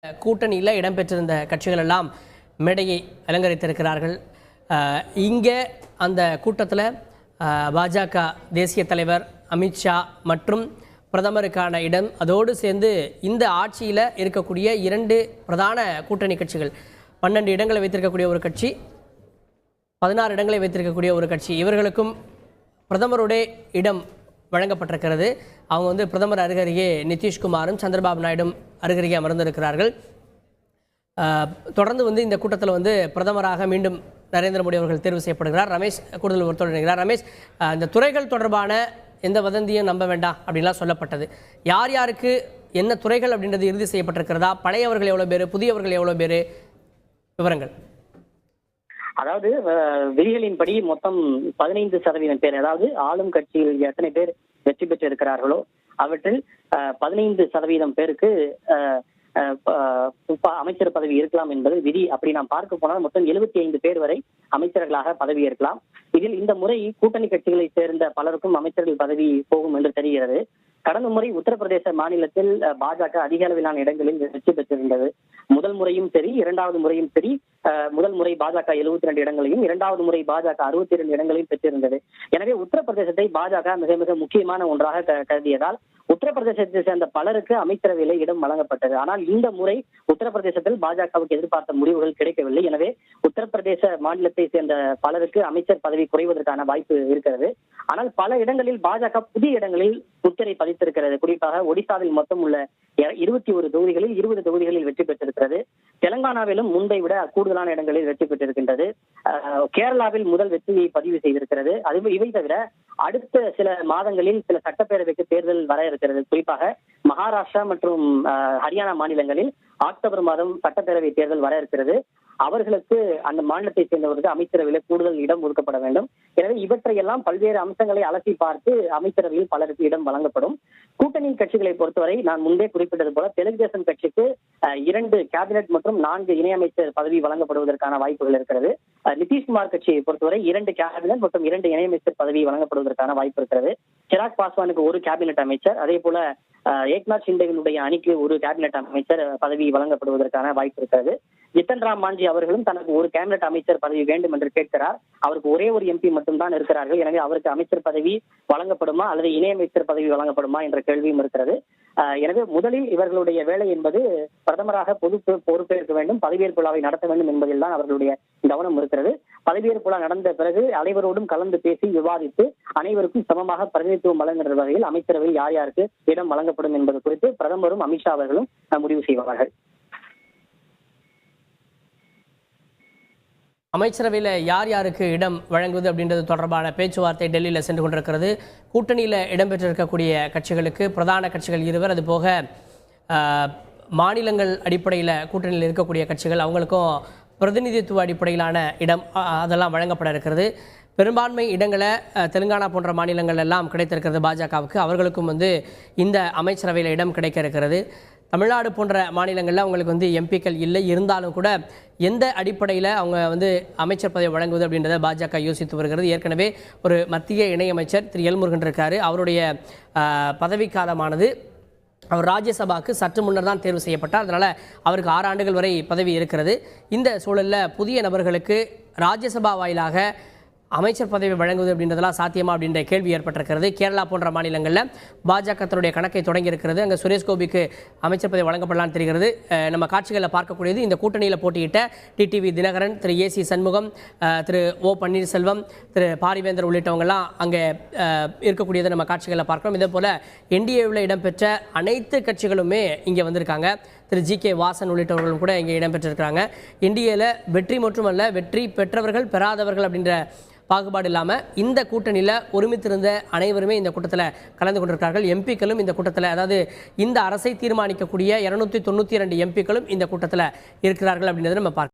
கூட்டணியில் இடம்பெற்றிருந்த கட்சிகள் எல்லாம் மேடையை அலங்கரித்திருக்கிறார்கள். இங்கே அந்த கூட்டத்தில் பாஜக தேசிய தலைவர் அமித்ஷா மற்றும் பிரதமருக்கான இடம், அதோடு சேர்ந்து இந்த ஆட்சியில் இருக்கக்கூடிய 2 பிரதான கூட்டணி கட்சிகள் 12 இடங்களை வைத்திருக்கக்கூடிய ஒரு கட்சி, 16 இடங்களை வைத்திருக்கக்கூடிய ஒரு கட்சி, இவர்களுக்கும் பிரதமருடைய இடம் வழங்கப்பட்டிருக்கிறது. அவங்க பிரதமர் அருகருகே நிதிஷ்குமாரும் சந்திரபாபு நாயுடும் அருகருகே அமர்ந்திருக்கிறார்கள். தொடர்ந்து இந்த கூட்டத்தில் பிரதமராக மீண்டும் நரேந்திர மோடி அவர்கள் தேர்வு செய்யப்படுகிறார். ரமேஷ் கூடுதல் ஒருத்தொடர்கிறார். ரமேஷ், இந்த துறைகள் தொடர்பான எந்த வதந்தியும் நம்ப வேண்டாம் அப்படின்லாம் சொல்லப்பட்டது. யார் யாருக்கு என்ன துறைகள் அப்படின்றது இறுதி செய்யப்பட்டிருக்கிறதா? பழையவர்கள் எவ்வளோ பேர், புதியவர்கள் எவ்வளோ பேர், விவரங்கள்? அதாவது விதிகளின்படி மொத்தம் 15% பேர், அதாவது ஆளும் கட்சியில் எத்தனை பேர் வெற்றி பெற்று இருக்கிறார்களோ அவற்றில் 15% பேருக்கு அமைச்சர் பதவி இருக்கலாம் என்பது விதி. அப்படி நாம் பார்க்க போனால் மொத்தம் 75 பேர் வரை அமைச்சர்களாக பதவி ஏற்கலாம். இதில் இந்த முறை கூட்டணி கட்சிகளை சேர்ந்த பலருக்கும் அமைச்சர்கள் பதவி போகும் என்று தெரிகிறது. கடந்த முறை உத்தரப்பிரதேச மாநிலத்தில் பாஜக அதிக அளவிலான இடங்களில் வெற்றி பெற்றிருந்தது. முதல் முறையும் சரி, 2வது முறையும் சரி. முதல் முறை பாஜக 72 இடங்களையும், 2வது முறை பாஜக 62 இடங்களையும் பெற்றிருந்தது. எனவே உத்தரப்பிரதேசத்தை பாஜக மிக மிக முக்கியமான ஒன்றாக கருதியதால் உத்தரப்பிரதேசத்தை சேர்ந்த பலருக்கு அமைச்சரவையில இடம் வழங்கப்பட்டது. ஆனால் இந்த முறை உத்தரப்பிரதேசத்தில் பாஜகவுக்கு எதிர்பார்த்த முடிவுகள் கிடைக்கவில்லை. எனவே உத்தரப்பிரதேச மாநிலத்தை சேர்ந்த பலருக்கு அமைச்சர் பதவி குறைவதற்கான வாய்ப்பு இருக்கிறது. ஆனால் பல இடங்களில் பாஜக புதிய இடங்களில் முத்திரை பதித்திருக்கிறது. குறிப்பாக ஒடிசாவில் மொத்தம் உள்ள 21 தொகுதிகளில் 20 தொகுதிகளில் வெற்றி பெற்றிருக்கிறது. தெலங்கானாவிலும் முன்பை விட கூடுதலான இடங்களில் வெற்றி பெற்றிருக்கின்றது. கேரளாவில் முதல் வெற்றியை பதிவு செய்திருக்கிறது. இவை தவிர அடுத்த சில மாதங்களில் சில சட்டப்பேரவைக்கு தேர்தல் வர இருக்கிறது. குறிப்பாக மகாராஷ்டிரா மற்றும் ஹரியானா மாநிலங்களில் அக்டோபர் மாதம் சட்டப்பேரவை தேர்தல் வர இருக்கிறது. அவர்களுக்கு அந்த மாநிலத்தை சேர்ந்தவர்களுக்கு அமைச்சரவையில் கூடுதல் இடம் ஒதுக்கப்பட வேண்டும். எனவே இவற்றையெல்லாம் பல்வேறு அம்சங்களை அலசி பார்த்து அமைச்சரவையில் பலருக்கு இடம் வழங்கப்படும். கூட்டணி கட்சிகளை பொறுத்தவரை நான் முன்பே குறிப்பிட்டது போல தெலுங்கு தேசம் கட்சிக்கு 2 கேபினெட் மற்றும் 4 இணையமைச்சர் பதவி வழங்கப்படுவதற்கான வாய்ப்புகள் இருக்கிறது. நிதிஷ்குமார் கட்சியை பொறுத்தவரை 2 கேபினெட் மற்றும் 2 இணையமைச்சர் பதவி வழங்கப்படுவதற்கான வாய்ப்பு இருக்கிறது. சிராக் பாஸ்வானுக்கு 1 கேபினெட் அமைச்சர், அதே போல ஏக்நாத் ஷிண்டேவினுடைய அணிக்கு 1 கேபினெட் அமைச்சர் பதவி வழங்கப்படுவதற்கான வாய்ப்பு இருக்கிறது. ஜித்தன் ராம் மாஞ்சி அவர்களும் தனக்கு 1 கேபினெட் அமைச்சர் பதவி வேண்டும் என்று கேட்கிறார். அவருக்கு ஒரே ஒரு எம்பி மட்டும்தான் இருக்கிறார்கள். எனவே அவருக்கு அமைச்சர் பதவி வழங்கப்படுமா அல்லது இணையமைச்சர் பதவி வழங்கப்படுமா என்ற கேள்வியும் இருக்கிறது. எனவே முதலில் இவர்களுடைய வேலை என்பது பிரதமராக பொறுப்பேற்க வேண்டும், பதவியேற்பு விழாவை நடத்த வேண்டும் என்பதில் தான் அவர்களுடைய கவனம் இருக்கிறது. பதவியேற்பு விழா நடந்த பிறகு அனைவரோடும் கலந்து பேசி விவாதித்து அனைவருக்கும் சமமாக பிரதிநிதித்துவம் வழங்குகிற வகையில் அமைச்சரவையில் யார் யாருக்கு இடம் வழங்கப்படும் என்பது குறித்து பிரதமரும் அமித்ஷா அவர்களும் முடிவு செய்வார்கள். அமைச்சரவையில் யார் யாருக்கு இடம் வழங்குவது அப்படின்றது தொடர்பான பேச்சுவார்த்தை டெல்லியில் சென்று கொண்டிருக்கிறது. கூட்டணியில் இடம்பெற்றிருக்கக்கூடிய கட்சிகளுக்கு பிரதான கட்சிகள் 2, அது போக மாநிலங்கள் அடிப்படையில் கூட்டணியில் இருக்கக்கூடிய கட்சிகள் அவங்களுக்கும் பிரதிநிதித்துவ அடிப்படையிலான இடம் அதெல்லாம் வழங்கப்பட இருக்கிறது. பெரும்பான்மை இடங்களை தெலுங்கானா போன்ற மாநிலங்கள் எல்லாம் கிடைத்திருக்கிறது பாஜகவுக்கு. அவர்களுக்கும் இந்த அமைச்சரவையில் இடம் கிடைக்க இருக்கிறது. தமிழ்நாடு போன்ற மாநிலங்களில் அவங்களுக்கு எம்பிக்கள் இல்லை, இருந்தாலும் கூட எந்த அடிப்படையில் அவங்க அமைச்சர் பதவி வழங்குவது அப்படின்றத பாஜக யோசித்து வருகிறது. ஏற்கனவே ஒரு மத்திய இணையமைச்சர் திரு எல் முருகன் இருக்கார். அவருடைய பதவிக்காலமானது அவர் ராஜ்யசபாவுக்கு சற்று முன்னர் தான் தேர்வு செய்யப்பட்டார். அதனால் அவருக்கு 6 ஆண்டுகள் வரை பதவி இருக்கிறது. இந்த சூழலில் புதிய நபர்களுக்கு ராஜ்யசபா வாயிலாக அமைச்சர் பதவி வழங்குவது அப்படின்றதெல்லாம் சாத்தியமா அப்படின்ற கேள்வி ஏற்பட்டிருக்கிறது. கேரளா போன்ற மாநிலங்களில் பாஜக தன்னுடைய கணக்கை தொடங்கியிருக்கிறது. அங்கே சுரேஷ் கோபிக்கு அமைச்சர் பதவி வழங்கப்படலான்னு தெரிகிறது. நம்ம காட்சிகளில் பார்க்கக்கூடியது இந்த கூட்டணியில் போட்டியிட்ட டிடிவி தினகரன், திரு ஏசி சண்முகம், திரு ஓ பன்னீர்செல்வம், திரு பாரிவேந்தர் உள்ளிட்டவங்கெல்லாம் அங்கே இருக்கக்கூடியதை நம்ம காட்சிகளில் பார்க்கிறோம். இதே போல் என்டிஏவில் இடம்பெற்ற அனைத்து கட்சிகளுமே இங்கே வந்திருக்காங்க. திரு ஜி கே வாசன் உள்ளிட்டவர்களும் கூட இங்கே இடம்பெற்றிருக்கிறாங்க. என்டிஏல வெற்றி மட்டுமல்ல, வெற்றி பெற்றவர்கள் பெறாதவர்கள் அப்படின்ற பாகுபாடு இல்லாமல் இந்த கூட்டணியில் ஒருமித்திருந்த அனைவருமே இந்த கூட்டத்தில் கலந்து கொண்டிருக்கிறார்கள். எம்பிக்களும் இந்த கூட்டத்தில், அதாவது இந்த அரசை தீர்மானிக்கக்கூடிய 292 எம்பிக்களும் இந்த கூட்டத்தில் இருக்கிறார்கள் அப்படின்றத நம்ம பார்க்கலாம்.